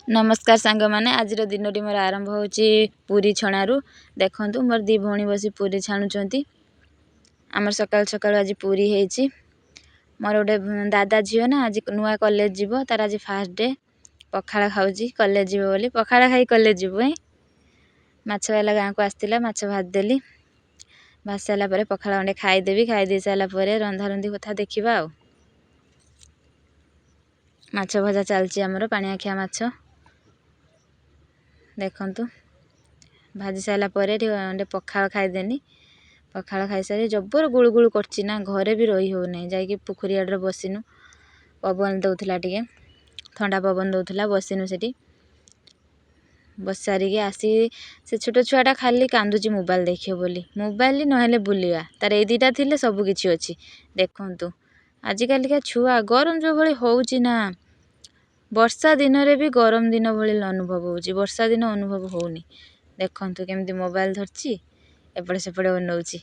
नमस्कार सांग मैंने आज दिन मोर आरंभ होची पूरी छणारू। देखंतु मोर दी भौणी बसी पूरी छाणुचंती। आमर सकाल सकाल आज पूरी हेची। मोर गोटे दादा झील ना आज नुआ कॉलेज जीवो तार आज फास्ट डे। पखाड़ खाऊची कॉलेज जीवो बोली पखाड़ खाई कॉलेज जीवो। माछ वाला गाँ को आसतिला माछ भात देली। भात सारा परे पखाड़ खंडे खाईदेवी खाई दे सारा परे रंधा रंधी कथा देखिबा। आ माछ भजा चलची आमर पानी आखिया माछ देखंतु भाजी सारा परे पखाड़ खाईदेनी। पखाड़ खाई सारी जबर गुड़ गुड़ करची ना घरे भी रही हो नहीं जाकि पोखरी आड़े बसिनु पवन दउथला टिके ठंडा पवन दउथला बसिनु सेठी बस सारिके आसी से छोट छुआटा खाली कांदुची मोबाइल देखियो बोली मोबाइल नहेले बुलिया तार ए दुईटा थिले सब किछि अछि। देखंतु आजिकल का छुआ गरम जो भली होउची ना वर्षा दिन रे भी गरम दिन भली अनुभव होउची वर्षा दिन अनुभव होउनी। देखंतु केमती मोबाइल धरची एपटे सेपटे बनौची।